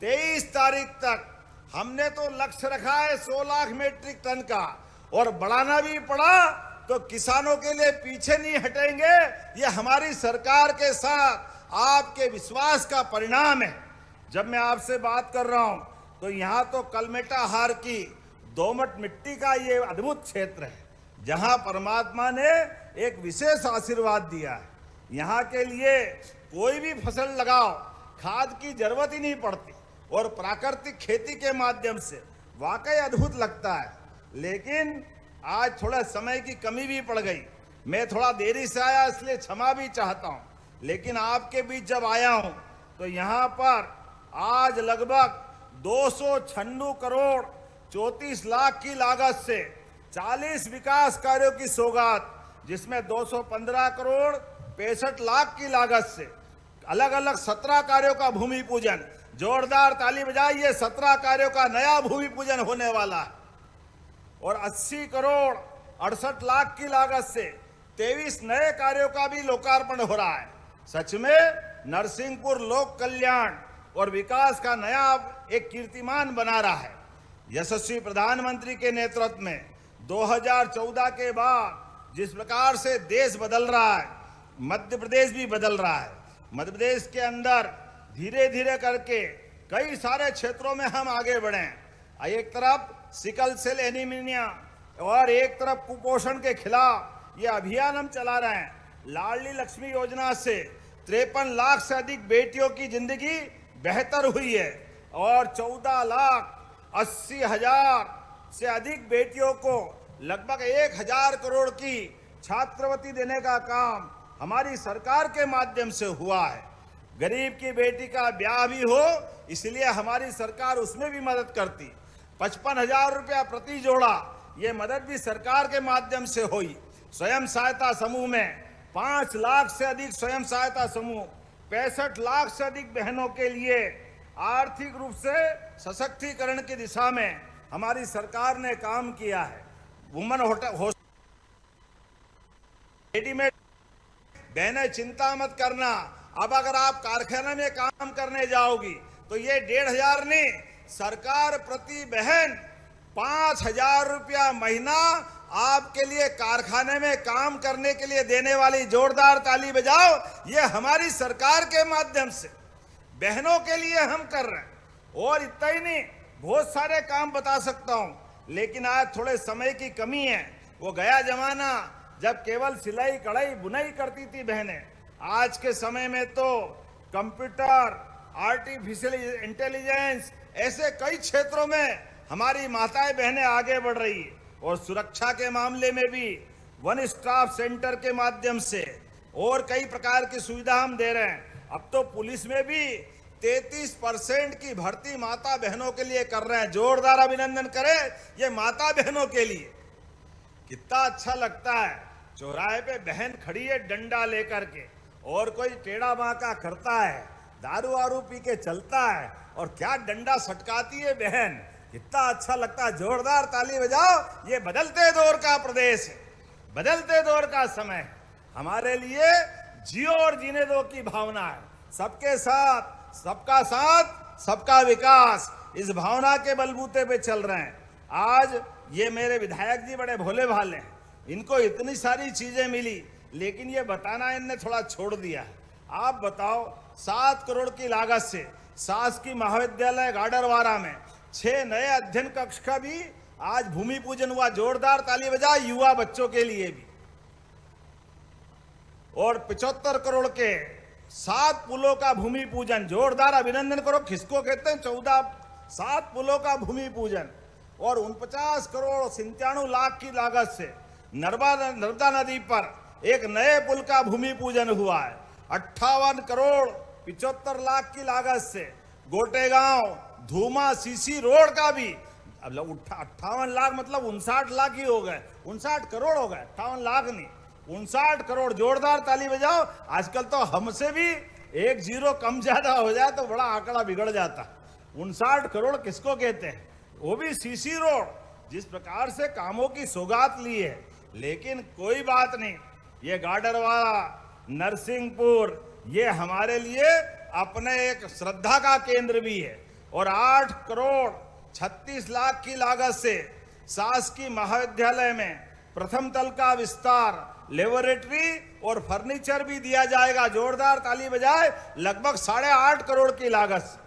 23 तारीख तक हमने तो लक्ष्य रखा है 100 लाख मीट्रिक टन का, और बढ़ाना भी पड़ा तो किसानों के लिए पीछे नहीं हटेंगे। ये हमारी सरकार के साथ आपके विश्वास का परिणाम है। जब मैं आपसे बात कर रहा हूं तो यहाँ तो कलमेटा हार की दोमट मिट्टी का ये अद्भुत क्षेत्र है, जहां परमात्मा ने एक विशेष आशीर्वाद दिया है। यहाँ के लिए कोई भी फसल लगाओ, खाद की जरूरत ही नहीं पड़ती, और प्राकृतिक खेती के माध्यम से वाकई अद्भुत लगता है। लेकिन आज थोड़ा समय की कमी भी पड़ गई, मैं थोड़ा देरी से आया इसलिए क्षमा भी चाहता हूं। लेकिन आपके बीच जब आया हूं तो यहाँ पर आज लगभग 296 करोड़ 34 लाख की लागत से 40 विकास कार्यों की सौगात, जिसमें 215 करोड़ 65 लाख की लागत से अलग अलग 17 कार्यों का भूमि पूजन। जोरदार ताली बजाइए, 17 कार्यों का नया भूमि पूजन होने वाला है। और 80 करोड़ 68 लाख की लागत से 23 नए कार्यों का भी लोकार्पण हो रहा है। सच में नरसिंहपुर लोक कल्याण और विकास का नया एक कीर्तिमान बना रहा है। यशस्वी प्रधानमंत्री के नेतृत्व में 2014 के बाद जिस प्रकार से देश बदल रहा है, मध्य प्रदेश भी बदल रहा है। मध्य प्रदेश के अंदर धीरे धीरे करके कई सारे क्षेत्रों में हम आगे बढ़े हैं। एक तरफ सिकल सेल एनीमिया और एक तरफ कुपोषण के खिलाफ ये अभियान हम चला रहे हैं। लाडली लक्ष्मी योजना से 53 लाख से अधिक बेटियों की जिंदगी बेहतर हुई है, और 14,80,000 से अधिक बेटियों को लगभग 1,000 करोड़ की छात्रवृत्ति देने का काम हमारी सरकार के माध्यम से हुआ है। गरीब की बेटी का ब्याह भी हो, इसलिए हमारी सरकार उसमें भी मदद करती। 55,000 रुपया प्रति जोड़ा, ये मदद भी सरकार के माध्यम से हुई। स्वयं सहायता समूह में 5 लाख से अधिक स्वयं सहायता समूह, 65 लाख से अधिक बहनों के लिए आर्थिक रूप से सशक्तिकरण की दिशा में हमारी सरकार ने काम किया है। वुमन हॉस्टल रेडीमेड, बहनें चिंता मत करना, अब अगर आप कारखाने में काम करने जाओगी तो ये 1,500 नहीं, सरकार प्रति बहन 5,000 रुपया महीना आपके लिए कारखाने में काम करने के लिए देने वाली। जोरदार ताली बजाओ, ये हमारी सरकार के माध्यम से बहनों के लिए हम कर रहे हैं। और इतना ही नहीं, बहुत सारे काम बता सकता हूं, लेकिन आज थोड़े समय की कमी है। वो गया जमाना जब केवल सिलाई कढ़ाई बुनाई करती थी बहनें। आज के समय में तो कंप्यूटर, आर्टिफिशियल इंटेलिजेंस, ऐसे कई क्षेत्रों में हमारी माताएं बहनें आगे बढ़ रही है। और सुरक्षा के मामले में भी वन स्टॉप सेंटर के माध्यम से और कई प्रकार की सुविधा हम दे रहे हैं। अब तो पुलिस में भी 33% की भर्ती माता बहनों के लिए कर रहे हैं। जोरदार अभिनंदन करें ये माता बहनों के लिए। कितना अच्छा लगता है, चौराहे पे बहन खड़ी है डंडा लेकर के, और कोई टेढ़ा बांका करता है, दारू वारू पी के चलता है, और क्या डंडा सटकाती है बहन, कितना अच्छा लगता है। जोरदार ताली बजाओ, ये बदलते दौर का प्रदेश है, बदलते दौर का समय है। हमारे लिए जियो और जीने दो की भावना है। सबके साथ, सबका साथ, सबका विकास, इस भावना के बलबूते पे चल रहे हैं। आज ये मेरे विधायक जी बड़े भोले भाले हैं, इनको इतनी सारी चीजें मिली, लेकिन ये बताना इनने थोड़ा छोड़ दिया है। आप बताओ, 7 करोड़ की लागत से शासकीय महाविद्यालय गाडरवारा में 6 नए अध्ययन कक्ष का भी आज भूमि पूजन हुआ। जोरदार ताली बजा युवा बच्चों के लिए भी। और 75 करोड़ के 7 पुलों का भूमि पूजन, जोरदार अभिनंदन करो। किसको कहते हैं? 7 पुलों का भूमि पूजन। और 49 करोड़ 97 लाख की लागत से नर्मदा नदी पर एक नए पुल का भूमि पूजन हुआ है। 58 करोड़ 75 लाख की लागत से गोटेगांव धूमा सीसी रोड का भी, अब 58 लाख मतलब 59 लाख ही हो गए, 59 करोड़ हो गए, 58 लाख नहीं, 59 करोड़। जोरदार ताली बजाओ। आजकल तो हमसे भी 1 जीरो कम ज्यादा हो जाए तो बड़ा आंकड़ा बिगड़ जाता। 59 करोड़ किसको कहते हैं? वो भी सीसी रोड। जिस प्रकार से कामों की सौगात ली है, लेकिन कोई बात नहीं, ये गाडरवाड़ा नरसिंहपुर ये हमारे लिए अपने एक श्रद्धा का केंद्र भी है। और 8 करोड़ 36 लाख की लागत से शासकीय महाविद्यालय में प्रथम तल का विस्तार, लेबोरेटरी और फर्नीचर भी दिया जाएगा। जोरदार ताली बजाए। लगभग 8.5 करोड़ की लागत से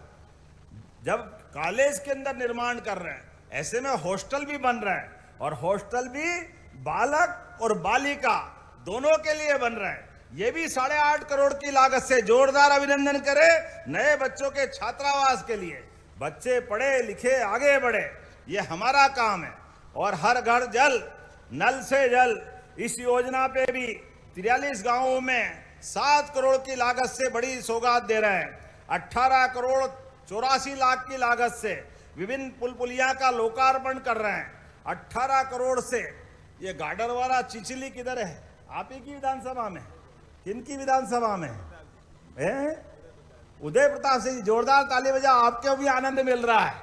जब कॉलेज के अंदर निर्माण कर रहे हैं, ऐसे में हॉस्टल भी बन रहा है, और हॉस्टल भी बालक और बालिका दोनों के लिए बन रहा है। ये भी 8.5 करोड़ की लागत से। जोरदार अभिनंदन करें नए बच्चों के छात्रावास के लिए। बच्चे पढ़े लिखे आगे बढ़े, ये हमारा काम है। और हर घर जल, नल से जल, इस योजना पे भी 43 गांवों में 7 करोड़ की लागत से बड़ी सौगात दे रहे हैं। 18 करोड़ 84 लाख की लागत से विभिन्न पुल पुलिया का लोकार्पण कर रहे हैं। 18 करोड़ से ये गाडरवाड़ा चिचली किधर है? आप ही की विधानसभा में? किनकी विधानसभा में है? उदय प्रताप सिंह। जोरदार ताली बजाओ, आपको भी आनंद मिल रहा है।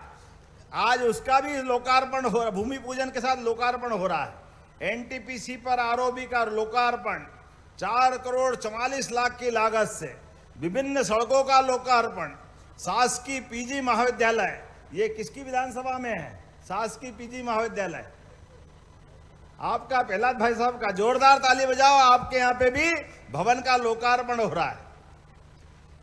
आज उसका भी लोकार्पण हो रहा, भूमि पूजन के साथ लोकार्पण हो रहा है। एनटीपीसी पर आरओबी का लोकार्पण, 4 करोड़ 44 लाख की लागत से विभिन्न सड़कों का लोकार्पण। शासकीय पीजी महाविद्यालय, ये किसकी विधानसभा में है? शासकीय पीजी महाविद्यालय आपका, प्रहलाद भाई साहब का। जोरदार ताली बजाओ। आपके यहाँ पे भी भवन का लोकार्पण हो रहा है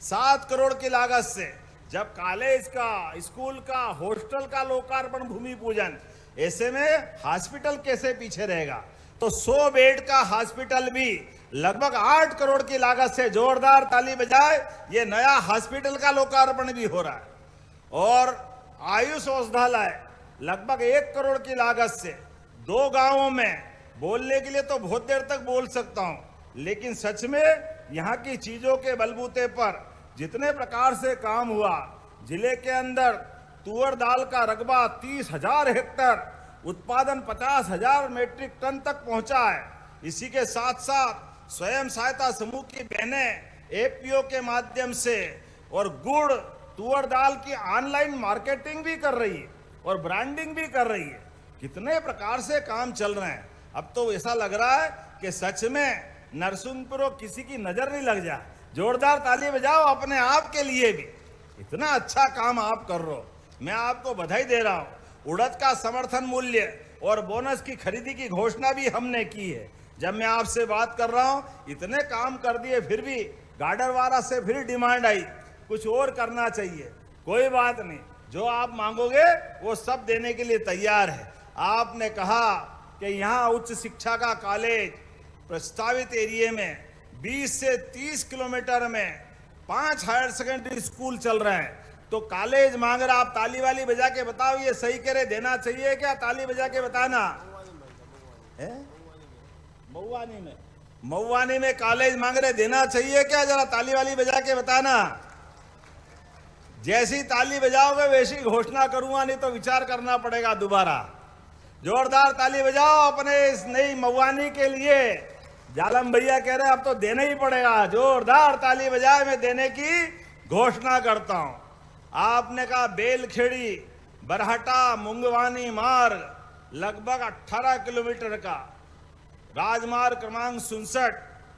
7 करोड़ की लागत से। जब कॉलेज का, स्कूल का, हॉस्टल का लोकार्पण, भूमि पूजन, ऐसे में हॉस्पिटल कैसे पीछे रहेगा? तो 100 बेड का हॉस्पिटल भी लगभग 8 करोड़ की लागत से। जोरदार ताली बजाए। ये नया हॉस्पिटल का लोकार्पण भी हो रहा है। और आयुष औषधालय लगभग 1 करोड़ की लागत से 2 गांवों में। बोलने के लिए तो बहुत देर तक बोल सकता हूं, लेकिन सच में यहाँ की चीजों के बलबूते पर जितने प्रकार से काम हुआ, जिले के अंदर तुअर दाल का रकबा 30,000 हेक्टेयर, उत्पादन 50,000 मीट्रिक टन तक पहुंचा है। इसी के साथ साथ स्वयं सहायता समूह की बहनें एपीओ के माध्यम से और गुड़ तुअर दाल की ऑनलाइन मार्केटिंग भी कर रही है और ब्रांडिंग भी कर रही है। कितने प्रकार से काम चल रहे हैं। अब तो ऐसा लग रहा है कि सच में नरसिंहपुर किसी की नजर नहीं लग जाए। जोरदार ताली बजाओ अपने आप के लिए भी। इतना अच्छा काम आप कर रहे हो, मैं आपको बधाई दे रहा हूं। उड़द का समर्थन मूल्य और बोनस की खरीदी की घोषणा भी हमने की है। जब मैं आपसे बात कर रहा हूं, इतने काम कर दिए, फिर भी गाडरवाड़ा से फिर डिमांड आई कुछ और करना चाहिए। कोई बात नहीं, जो आप मांगोगे वो सब देने के लिए तैयार है। आपने कहा कि यहाँ उच्च शिक्षा का कॉलेज प्रस्तावित एरिया में 20 से 30 किलोमीटर में 5 हायर सेकेंडरी स्कूल चल रहे हैं। तो कॉलेज मांग रहा, आप ताली वाली बजा के बताओ ये सही करे, देना चाहिए क्या? ताली बजा के बताना है। मऊवानी में कॉलेज मांग रहे, देना चाहिए क्या? जरा ताली वाली बजा के बताना। जैसी ताली बजाओगे वैसी घोषणा करूंगा, नहीं तो विचार करना पड़ेगा दोबारा। जोरदार ताली बजाओ अपने इस नई मऊवानी के लिए। जालम भैया कह रहे अब तो देना ही पड़ेगा। जोरदार ताली बजाए, मैं देने की घोषणा करता हूं। आपने कहा बेलखेड़ी बरहटा मुंगवानी मार्ग लगभग 18 किलोमीटर का राजमार्ग क्रमांक 67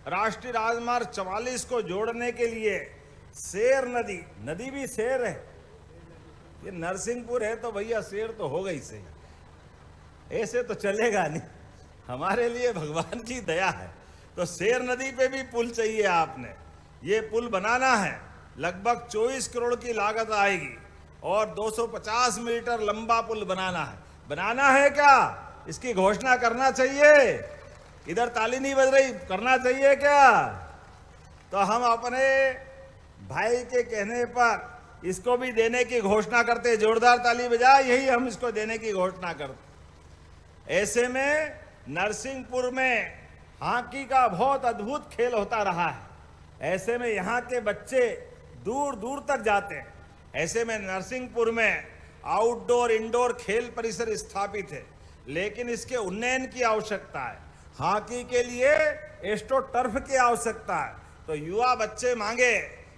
राष्ट्रीय राजमार्ग 44 को जोड़ने के लिए शेर नदी भी शेर है। ये नरसिंहपुर है तो भैया शेर तो हो गई सही, ऐसे तो चलेगा नहीं। हमारे लिए भगवान की दया है। तो शेर नदी पे भी पुल चाहिए आपने। ये पुल बनाना है, लगभग 24 करोड़ की लागत आएगी और 250 मीटर लंबा पुल बनाना है। बनाना है क्या? इसकी घोषणा करना चाहिए। इधर ताली नहीं बज रही, करना चाहिए क्या? तो हम अपने भाई के कहने पर इसको भी देने की घोषणा करते, जोरदार ताली बजाए, यही हम इसको देने की घोषणा करते। ऐसे में नरसिंहपुर में हॉकी का बहुत अद्भुत खेल होता रहा है। ऐसे में यहाँ के बच्चे दूर दूर तक जाते हैं। ऐसे में नरसिंहपुर में आउटडोर इंडोर खेल परिसर स्थापित है, लेकिन इसके उन्नयन की आवश्यकता है। हॉकी के लिए एस्ट्रो टर्फ की आवश्यकता है। तो युवा बच्चे मांगे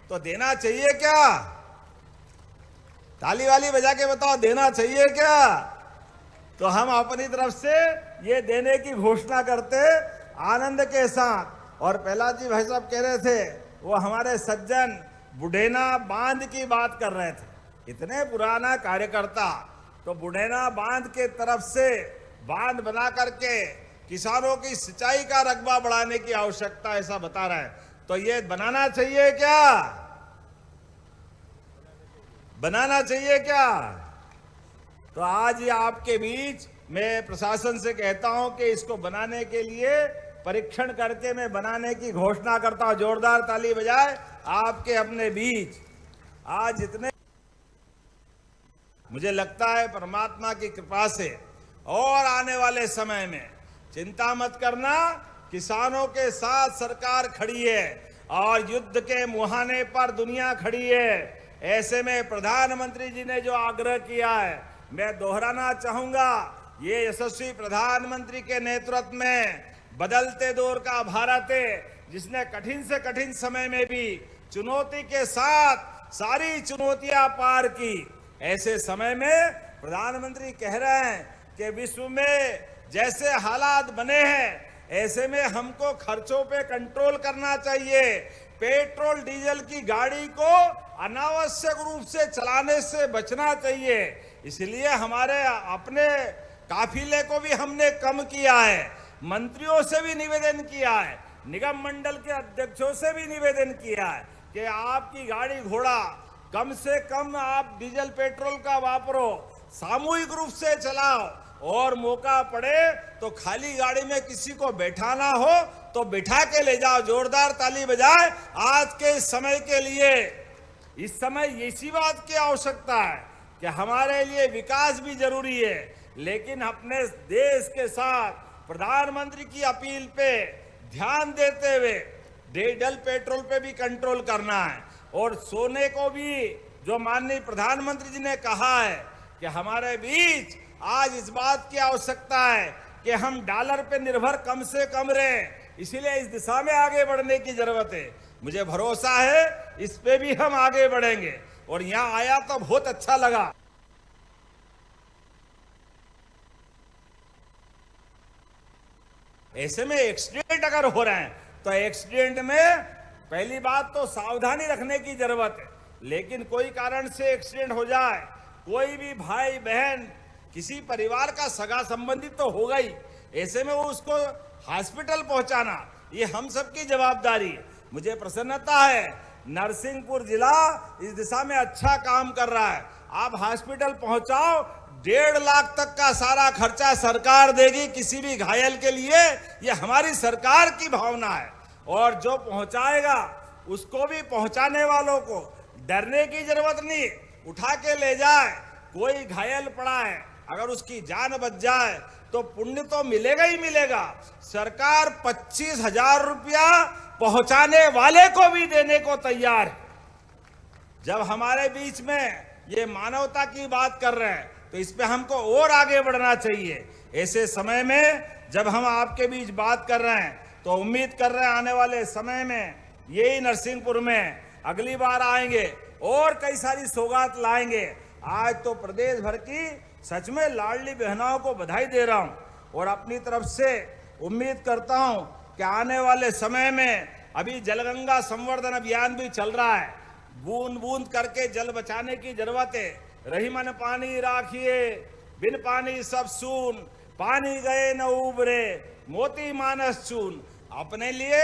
तो देना चाहिए क्या? ताली वाली बजा के बताओ, देना चाहिए क्या? तो हम अपनी तरफ से ये देने की घोषणा करते आनंद के साथ। और प्रहलाद जी भाई साहब कह रहे थे, वो हमारे सज्जन बुढ़ेना बांध की बात कर रहे थे। इतने पुराना कार्यकर्ता, तो बुढ़ेना बांध के तरफ से बांध बना करके किसानों की सिंचाई का रकबा बढ़ाने की आवश्यकता ऐसा बता रहे हैं। तो ये बनाना चाहिए क्या? बनाना चाहिए क्या? तो आज ये आपके बीच मैं प्रशासन से कहता हूं कि इसको बनाने के लिए परीक्षण करके मैं बनाने की घोषणा करता हूं। जोरदार ताली बजाए आपके अपने बीच। आज इतने, मुझे लगता है परमात्मा की कृपा से और आने वाले समय में चिंता मत करना, किसानों के साथ सरकार खड़ी है और युद्ध के मुहाने पर दुनिया खड़ी है। ऐसे में प्रधानमंत्री जी ने जो आग्रह किया है, मैं दोहराना चाहूंगा, ये यशस्वी प्रधानमंत्री के नेतृत्व में बदलते दौर का भारत है, जिसने कठिन से कठिन समय में भी चुनौती के साथ सारी चुनौतियां पार की। ऐसे समय में प्रधानमंत्री कह रहे हैं कि विश्व में जैसे हालात बने हैं, ऐसे में हमको खर्चों पे कंट्रोल करना चाहिए। पेट्रोल डीजल की गाड़ी को अनावश्यक रूप से चलाने से बचना चाहिए। इसलिए हमारे अपने काफिले को भी हमने कम किया है। मंत्रियों से भी निवेदन किया है, निगम मंडल के अध्यक्षों से भी निवेदन किया है कि आपकी गाड़ी घोड़ा कम से कम आप डीजल पेट्रोल का वापरो, सामूहिक रूप से चलाओ, और मौका पड़े तो खाली गाड़ी में किसी को बैठाना हो तो बिठा के ले जाओ। जोरदार ताली बजाए आज के समय के लिए। इस समय इसी बात की आवश्यकता है कि हमारे लिए विकास भी जरूरी है, लेकिन अपने देश के साथ प्रधानमंत्री की अपील पे ध्यान देते हुए डीजल पेट्रोल पे भी कंट्रोल करना है। और सोने को भी, जो माननीय प्रधानमंत्री जी ने कहा है कि हमारे बीच आज इस बात की आवश्यकता है कि हम डॉलर पे निर्भर कम से कम रहें, इसीलिए इस दिशा में आगे बढ़ने की जरूरत है। मुझे भरोसा है इस पे भी हम आगे बढ़ेंगे। और यहाँ आया तो बहुत अच्छा लगा। ऐसे में एक्सीडेंट अगर हो रहे हैं तो एक्सीडेंट में पहली बात तो सावधानी रखने की जरूरत है। लेकिन कोई कारण से एक्सीडेंट हो जाए, कोई भी भाई बहन किसी परिवार का सगा संबंधी तो होगा ही, ऐसे में वो उसको हॉस्पिटल पहुंचाना ये हम सबकी जवाबदारी है। मुझे प्रसन्नता है नरसिंहपुर जिला इस दिशा में अच्छा काम कर रहा है। आप हॉस्पिटल पहुंचाओ, 1.5 लाख तक का सारा खर्चा सरकार देगी किसी भी घायल के लिए। ये हमारी सरकार की भावना है। और जो पहुंचाएगा उसको भी, पहुंचाने वालों को डरने की जरूरत नहीं, उठा के ले जाए। कोई घायल पड़ा है, अगर उसकी जान बच जाए तो पुण्य तो मिलेगा ही मिलेगा। सरकार 25,000 रुपया पहुंचाने वाले को भी देने को तैयार है। जब हमारे बीच में ये मानवता की बात कर रहे हैं तो इस पे हमको और आगे बढ़ना चाहिए। ऐसे समय में जब हम आपके बीच बात कर रहे हैं तो उम्मीद कर रहे हैं आने वाले समय में यही नरसिंहपुर में अगली बार आएंगे और कई सारी सौगात लाएंगे। आज तो प्रदेश भर की सच में लाडली बहनों को बधाई दे रहा हूं और अपनी तरफ से उम्मीद करता हूं कि आने वाले समय में, अभी जलगंगा संवर्धन अभियान भी चल रहा है, बूंद बूंद करके जल बचाने की जरूरत है। रही मन पानी राखिए, बिन पानी सब सून, पानी गए न उबरे, मोती मानस चून। अपने लिए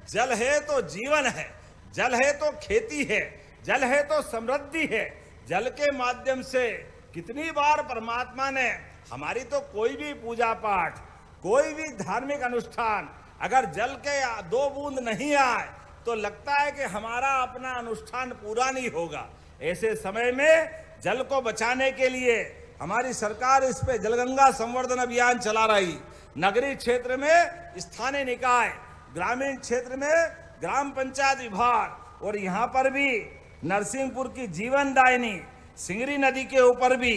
जल है तो जीवन है, जल है तो खेती है, जल है तो समृद्धि है। जल के माध्यम से कितनी बार परमात्मा ने हमारी तो कोई भी पूजा पाठ, कोई भी धार्मिक अनुष्ठान, अगर जल के 2 बूंद नहीं आए तो लगता है कि हमारा अपना अनुष्ठान पूरा नहीं होगा। ऐसे समय में जल को बचाने के लिए हमारी सरकार इस पे जलगंगा संवर्धन अभियान चला रही। नगरीय क्षेत्र में स्थानीय निकाय, ग्रामीण क्षेत्र में ग्राम पंचायत विभाग और यहाँ पर भी नरसिंहपुर की जीवनदायिनी सिंगरी नदी के ऊपर भी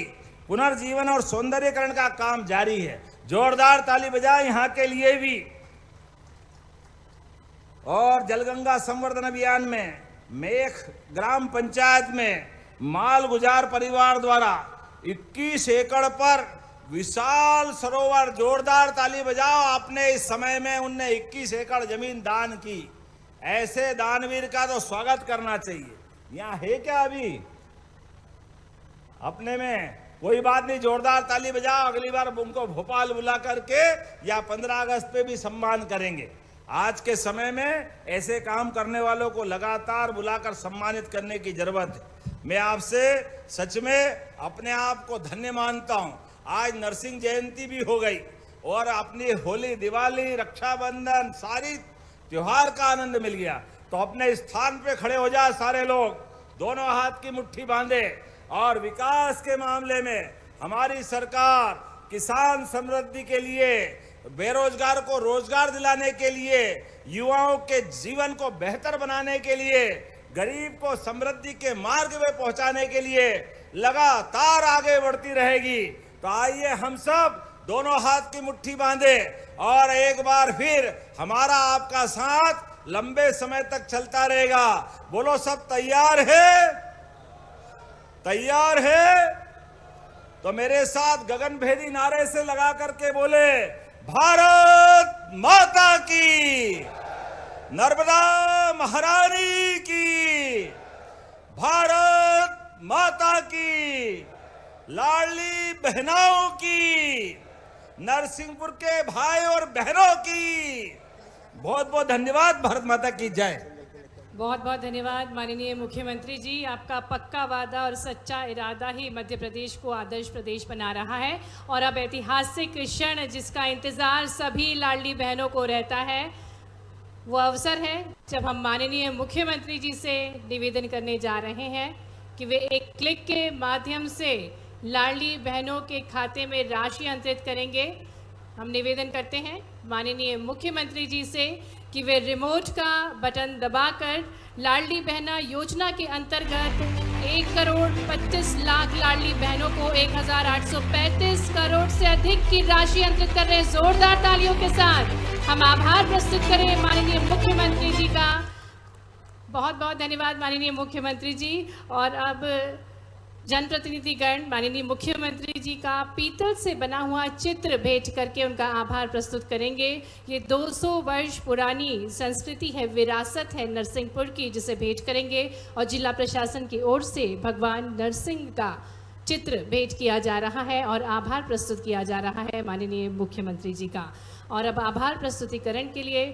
पुनर्जीवन और सौंदर्यीकरण का काम जारी है। जोरदार ताली बजाएं यहाँ के लिए भी। और जलगंगा संवर्धन अभियान में मेख ग्राम पंचायत में माल गुजार परिवार द्वारा 21 एकड़ पर विशाल सरोवर, जोरदार ताली बजाओ। आपने इस समय में उनने 21 एकड़ जमीन दान की। ऐसे दानवीर का तो स्वागत करना चाहिए। यहाँ है क्या अभी अपने में? कोई बात नहीं, जोरदार ताली बजाओ। अगली बार उनको भोपाल बुला करके या 15 अगस्त पे भी सम्मान करेंगे। आज के समय में ऐसे काम करने वालों को लगातार बुलाकर सम्मानित करने की जरूरत है। मैं आपसे सच में अपने आप को धन्य मानता हूं। आज नरसिंह जयंती भी हो गई और अपनी होली, दिवाली, रक्षाबंधन, सारी त्योहार का आनंद मिल गया। तो अपने स्थान पे खड़े हो जाए सारे लोग, दोनों हाथ की मुट्ठी बांधे और विकास के मामले में हमारी सरकार किसान समृद्धि के लिए, बेरोजगार को रोजगार दिलाने के लिए, युवाओं के जीवन को बेहतर बनाने के लिए, गरीब को समृद्धि के मार्ग में पहुंचाने के लिए लगातार आगे बढ़ती रहेगी। तो आइए हम सब दोनों हाथ की मुट्ठी बांधे और एक बार फिर हमारा आपका साथ लंबे समय तक चलता रहेगा। बोलो सब तैयार है? तैयार है? तो मेरे साथ गगनभेदी नारे से लगा करके बोले, भारत माता की, नर्मदा महारानी की, भारत माता की, लाडली बहनों की, नरसिंहपुर के भाई और बहनों की बहुत बहुत धन्यवाद। भारत माता की जय। बहुत बहुत धन्यवाद माननीय मुख्यमंत्री जी। आपका पक्का वादा और सच्चा इरादा ही मध्य प्रदेश को आदर्श प्रदेश बना रहा है। और अब ऐतिहासिक क्षण जिसका इंतज़ार सभी लाडली बहनों को रहता है, वो अवसर है जब हम माननीय मुख्यमंत्री जी से निवेदन करने जा रहे हैं कि वे एक क्लिक के माध्यम से लाडली बहनों के खाते में राशि अंतरित करेंगे। हम निवेदन करते हैं माननीय मुख्यमंत्री जी से कि वे रिमोट का बटन दबाकर लाडली बहना योजना के अंतर्गत 1,25,00,000 लाडली बहनों को 1,835 करोड़ से अधिक की राशि अंतरित कर रहे हैं। जोरदार तालियों के साथ हम आभार प्रस्तुत करें माननीय मुख्यमंत्री जी का। बहुत बहुत धन्यवाद माननीय मुख्यमंत्री जी। और अब जनप्रतिनिधिगण माननीय मुख्यमंत्री जी का पीतल से बना हुआ चित्र भेंट करके उनका आभार प्रस्तुत करेंगे। ये 200 वर्ष पुरानी संस्कृति है, विरासत है नरसिंहपुर की, जिसे भेंट करेंगे। और जिला प्रशासन की ओर से भगवान नरसिंह का चित्र भेंट किया जा रहा है और आभार प्रस्तुत किया जा रहा है माननीय मुख्यमंत्री जी का। और अब आभार प्रस्तुतिकरण के लिए